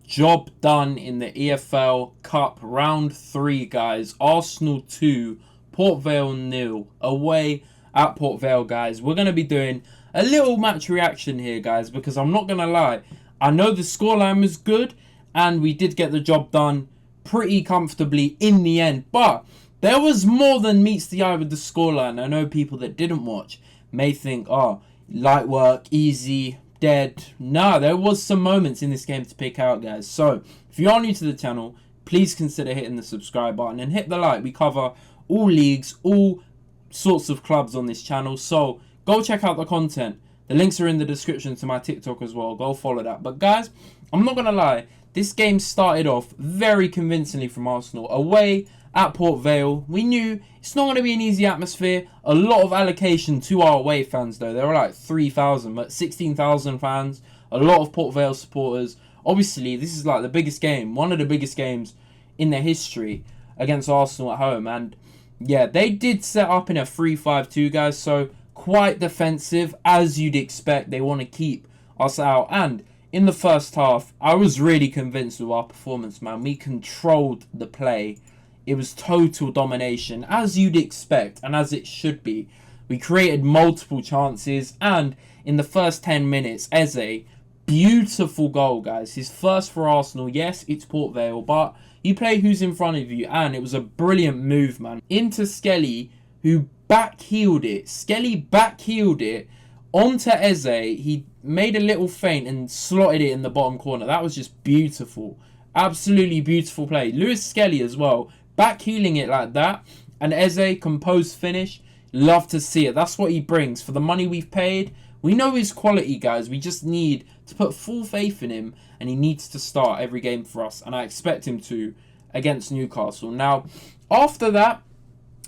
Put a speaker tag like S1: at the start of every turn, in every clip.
S1: Job done in the EFL Cup round 3, guys. Arsenal 2, Port Vale 0, away at Port Vale, guys. We're going to be doing a little match reaction here, guys, because I'm not going to lie. I know the scoreline was good, and we did get the job done pretty comfortably in the end, but there was more than meets the eye with the scoreline. I know people that didn't watch may think, oh, light work, easy, dead. No, there was some moments in this game to pick out, guys. So if you are new to the channel, please consider hitting the subscribe button and hit the like. We cover all leagues, all sorts of clubs on this channel, so go check out the content. The links are in the description to my TikTok as well. Go follow that. But guys, I'm not gonna lie, this game started off very convincingly from Arsenal. Away at Port Vale, we knew it's not going to be an easy atmosphere. A lot of allocation to our away fans, though. There were like 3,000, but 16,000 fans. A lot of Port Vale supporters. Obviously, this is like the biggest game, one of the biggest games in their history against Arsenal at home. And yeah, they did set up in a 3-5-2, guys. So quite defensive, as you'd expect. They want to keep us out. And in the first half, I was really convinced with our performance, man. We controlled the play. It was total domination, as you'd expect, and as it should be. We created multiple chances, and in the first 10 minutes, Eze, beautiful goal, guys. His first for Arsenal. Yes, it's Port Vale, but you play who's in front of you, and it was a brilliant move, man. Into Skelly, who back-heeled it. Skelly back-heeled it onto Eze. He made a little feint and slotted it in the bottom corner. That was just beautiful. Absolutely beautiful play. Lewis-Skelly as well. Back heeling it like that. And Eze, composed finish. Love to see it. That's what he brings. For the money we've paid, we know his quality, guys. We just need to put full faith in him. And he needs to start every game for us. And I expect him to against Newcastle. Now, after that,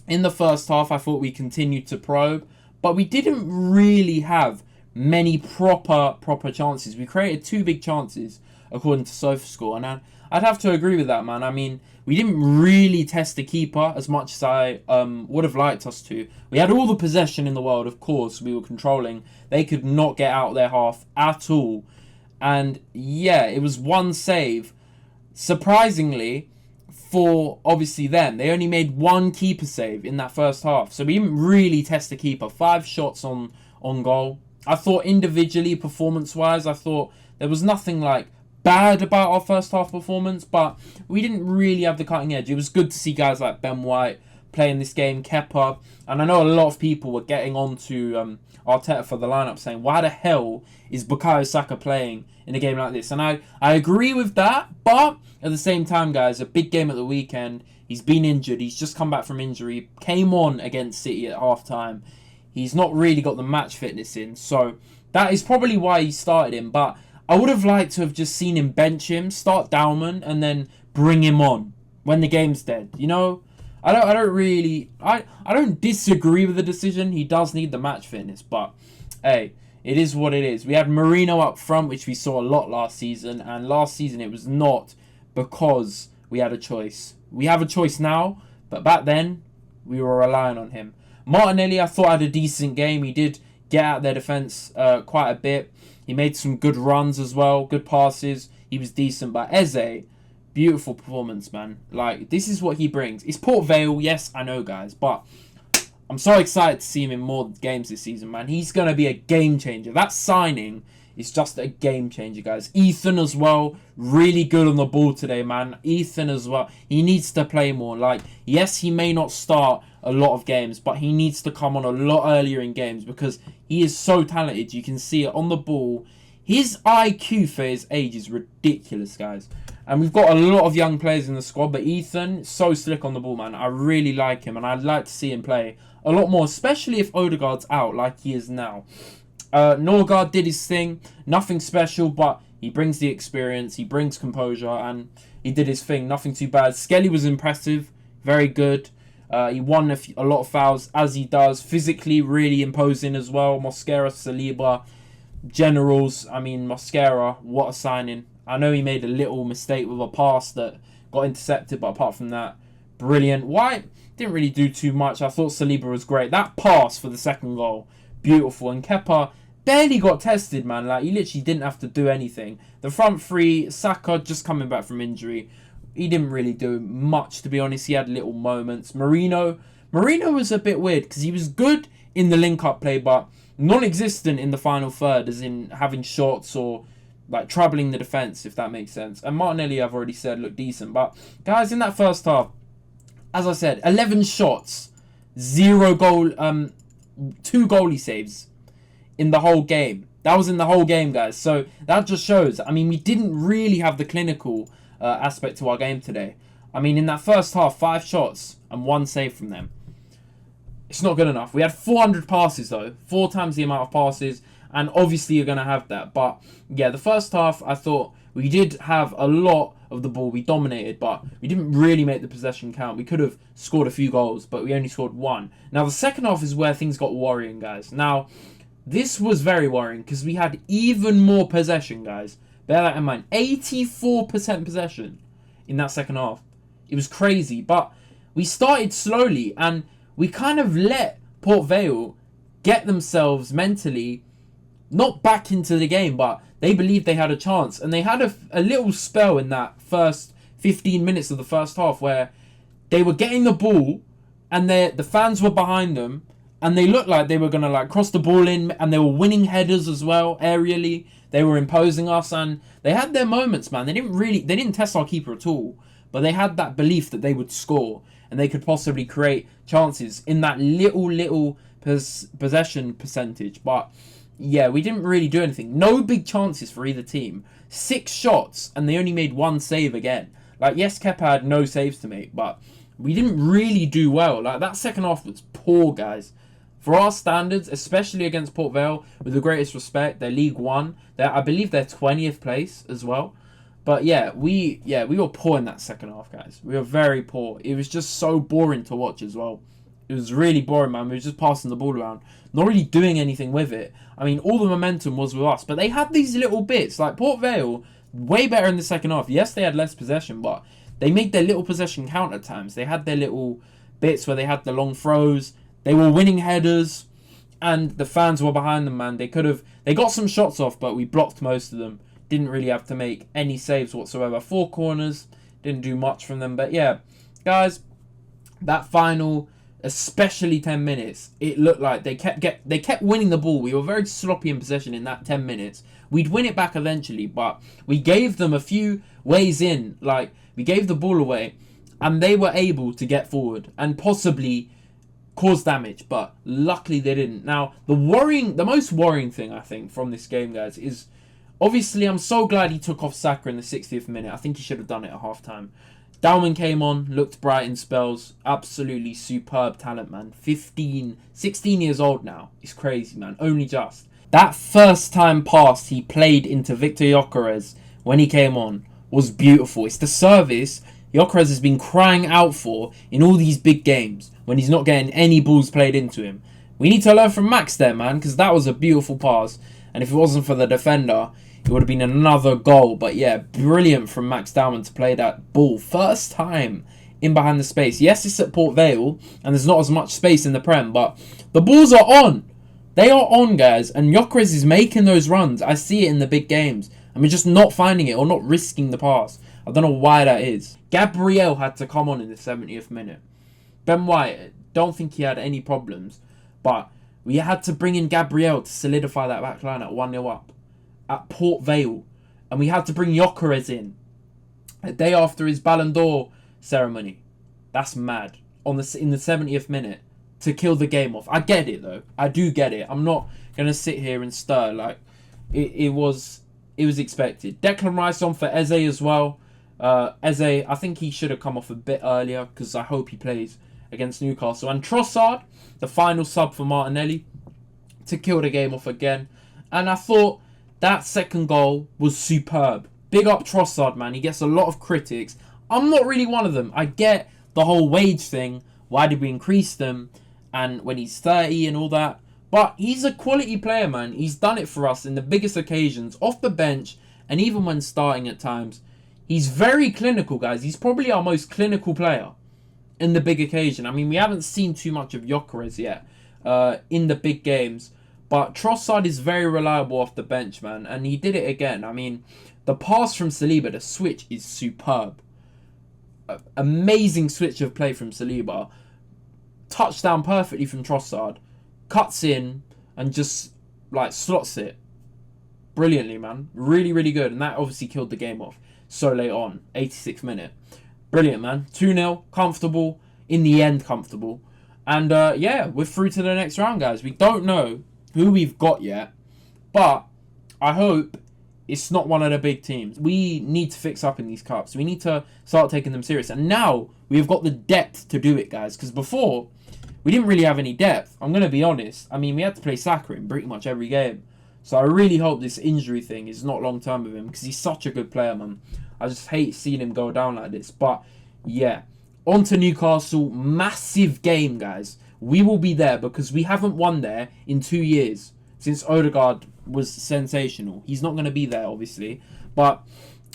S1: in the first half, I thought we continued to probe. But we didn't really have many proper chances. We created 2 big chances, according to SofaScore. And I'd have to agree with that, man. I mean, we didn't really test the keeper as much as I would have liked us to. We had all the possession in the world, of course. We were controlling. They could not get out their half at all. And yeah, it was one save. Surprisingly, for obviously them, they only made 1 keeper save in that first half. So we didn't really test the keeper. 5 shots on goal. I thought individually, performance-wise, I thought there was nothing like bad about our first half performance, but we didn't really have the cutting edge. It was good to see guys like Ben White playing this game, Kepa, and I know a lot of people were getting on to Arteta for the lineup, saying, why the hell is Bukayo Saka playing in a game like this? And I agree with that, but at the same time, guys, a big game at the weekend. He's been injured. He's just come back from injury. Came on against City at half-time. He's not really got the match fitness in, so that is probably why he started him, but I would have liked to have just seen him bench him, start Dalman, and then bring him on when the game's dead. You know, I don't disagree with the decision. He does need the match fitness, but hey, it is what it is. We had Marino up front, which we saw a lot last season, and last season it was not because we had a choice. We have a choice now, but back then we were relying on him. Martinelli, I thought, had a decent game. He did get out their defence quite a bit. He made some good runs as well, good passes. He was decent. But Eze, beautiful performance, man. Like, this is what he brings. It's Port Vale, yes, I know, guys. But I'm so excited to see him in more games this season, man. He's going to be a game changer. That signing is just a game changer, guys. Ethan as well, really good on the ball today, man. Ethan as well. He needs to play more. Like, yes, he may not start a lot of games, but he needs to come on a lot earlier in games because he is so talented. You can see it on the ball. His IQ for his age is ridiculous, guys. And we've got a lot of young players in the squad, but Ethan, so slick on the ball, man. I really like him, and I'd like to see him play a lot more, especially if Odegaard's out like he is now. Norgard did his thing. Nothing special, but he brings the experience. He brings composure, and he did his thing. Nothing too bad. Skelly was impressive. Very good. He won a lot of fouls, as he does. Physically, really imposing as well. Mosquera, Saliba, generals. I mean, Mosquera, what a signing. I know he made a little mistake with a pass that got intercepted, but apart from that, brilliant. White didn't really do too much. I thought Saliba was great. That pass for the second goal, beautiful. And Kepa barely got tested, man. Like, he literally didn't have to do anything. The front three, Saka just coming back from injury. He didn't really do much, to be honest. He had little moments. Marino was a bit weird because he was good in the link-up play, but non-existent in the final third, as in having shots or like troubling the defence, if that makes sense. And Martinelli, I've already said, looked decent. But guys, in that first half, as I said, 11 shots, 0 goal, 2 goalie saves in the whole game. That was in the whole game, guys. So that just shows. I mean, we didn't really have the clinical aspect to our game today. I mean, in that first half, 5 shots and 1 save from them. It's not good enough. We had 400 passes, though. 4 times the amount of passes. And obviously, you're going to have that. But, yeah, the first half, I thought we did have a lot of the ball. We dominated, but we didn't really make the possession count. We could have scored a few goals, but we only scored 1. Now, the second half is where things got worrying, guys. Now, this was very worrying because we had even more possession, guys. Bear that in mind. 84% possession in that second half. It was crazy, but we started slowly and we kind of let Port Vale get themselves mentally not back into the game, but they believed they had a chance. And they had a little spell in that first 15 minutes of the first half where they were getting the ball and the fans were behind them and they looked like they were going to like cross the ball in, and they were winning headers as well, aerially. They were imposing us and they had their moments, man. They didn't test our keeper at all, but they had that belief that they would score and they could possibly create chances in that little possession percentage. But yeah, we didn't really do anything. No big chances for either team. 6 shots, and they only made 1 save again. Like, yes, Kepa had no saves to make, but we didn't really do well. Like, that second half was poor, guys. For our standards, especially against Port Vale, with the greatest respect, they're League One. I believe they're 20th place as well. But yeah, we were poor in that second half, guys. We were very poor. It was just so boring to watch as well. It was really boring, man. We were just passing the ball around, not really doing anything with it. I mean, all the momentum was with us, but they had these little bits. Like Port Vale, way better in the second half. Yes, they had less possession, but they made their little possession count at times. They had their little bits where they had the long throws. They were winning headers, and the fans were behind them, man. They got some shots off, but we blocked most of them. Didn't really have to make any saves whatsoever. 4 corners, didn't do much from them. But yeah, guys, that final, especially 10 minutes, it looked like they kept winning the ball. We were very sloppy in possession in that 10 minutes. We'd win it back eventually, but we gave them a few ways in. Like, we gave the ball away, and they were able to get forward and possibly cause damage, but luckily they didn't. Now, the most worrying thing, I think, from this game, guys, is obviously I'm so glad he took off Saka in the 60th minute. I think he should have done it at half-time. Dalman came on, looked bright in spells. Absolutely superb talent, man. 16 years old now. It's crazy, man. Only just. That first time pass he played into Victor Gyökeres when he came on was beautiful. It's the service Gyökeres has been crying out for in all these big games when he's not getting any balls played into him. We need to learn from Max there, man, because that was a beautiful pass. And if it wasn't for the defender, it would have been another goal. But yeah, brilliant from Max Dalman to play that ball. First time in behind the space. Yes, it's at Port Vale, and there's not as much space in the Prem, but the balls are on. They are on, guys. And Gyökeres is making those runs. I see it in the big games. I mean, just not finding it or not risking the pass. I don't know why that is. Gabriel had to come on in the 70th minute. Ben White, don't think he had any problems, but we had to bring in Gabriel to solidify that back line at 1-0 up at Port Vale. And we had to bring Gyökeres in a day after his Ballon d'Or ceremony. That's mad. In the 70th minute to kill the game off. I get it, though. I do get it. I'm not going to sit here and stir. Like, it was expected. Declan Rice on for Eze as well. Eze, I think he should have come off a bit earlier because I hope he plays against Newcastle. And Trossard, the final sub for Martinelli, to kill the game off again. And I thought that second goal was superb. Big up Trossard, man. He gets a lot of critics. I'm not really one of them. I get the whole wage thing. Why did we increase them? And when he's 30 and all that. But he's a quality player, man. He's done it for us in the biggest occasions, off the bench, and even when starting at times. He's very clinical, guys. He's probably our most clinical player in the big occasion. I mean, we haven't seen too much of Gyökeres yet in the big games. But Trossard is very reliable off the bench, man. And he did it again. I mean, the pass from Saliba, the switch is superb. Amazing switch of play from Saliba. Touchdown perfectly from Trossard. Cuts in and just, like, slots it. Brilliantly, man. Really, really good. And that obviously killed the game off so late on. 86th minute. Brilliant, man. 2-0. Comfortable. In the end, comfortable. And, yeah, we're through to the next round, guys. We don't know who we've got yet. But I hope it's not one of the big teams. We need to fix up in these cups. We need to start taking them serious. And now we've got the depth to do it, guys. Because before, we didn't really have any depth. I'm going to be honest. I mean, we had to play Saka in pretty much every game. So I really hope this injury thing is not long term with him. Because he's such a good player, man. I just hate seeing him go down like this. But, yeah. On to Newcastle. Massive game, guys. We will be there because we haven't won there in 2 years. Since Odegaard was sensational. He's not going to be there, obviously. But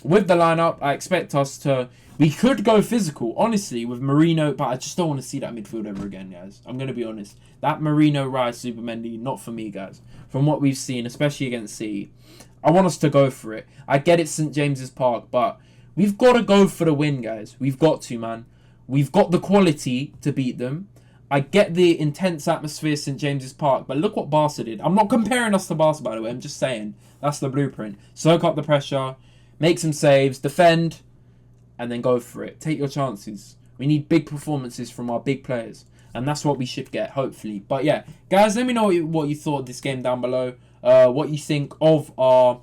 S1: with the lineup, I expect us to... We could go physical, honestly, with Marino. But I just don't want to see that midfield ever again, guys. I'm going to be honest. That Marino, Rice, Supermendy, not for me, guys. From what we've seen, especially against City. I want us to go for it. I get it, St. James's Park. But we've got to go for the win, guys. We've got to, man. We've got the quality to beat them. I get the intense atmosphere St. James's Park, but look what Barca did. I'm not comparing us to Barca, by the way. I'm just saying. That's the blueprint. Soak up the pressure, make some saves, defend, and then go for it. Take your chances. We need big performances from our big players, and that's what we should get, hopefully. But yeah, guys, let me know what you thought of this game down below. What you think of our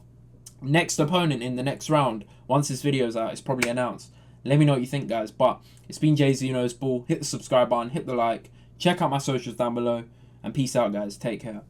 S1: next opponent in the next round. Once this video's out, it's probably announced. Let me know what you think, guys. But it's been Jay-Z Knows Ball. Hit the subscribe button, hit the like. Check out my socials down below. And peace out, guys. Take care.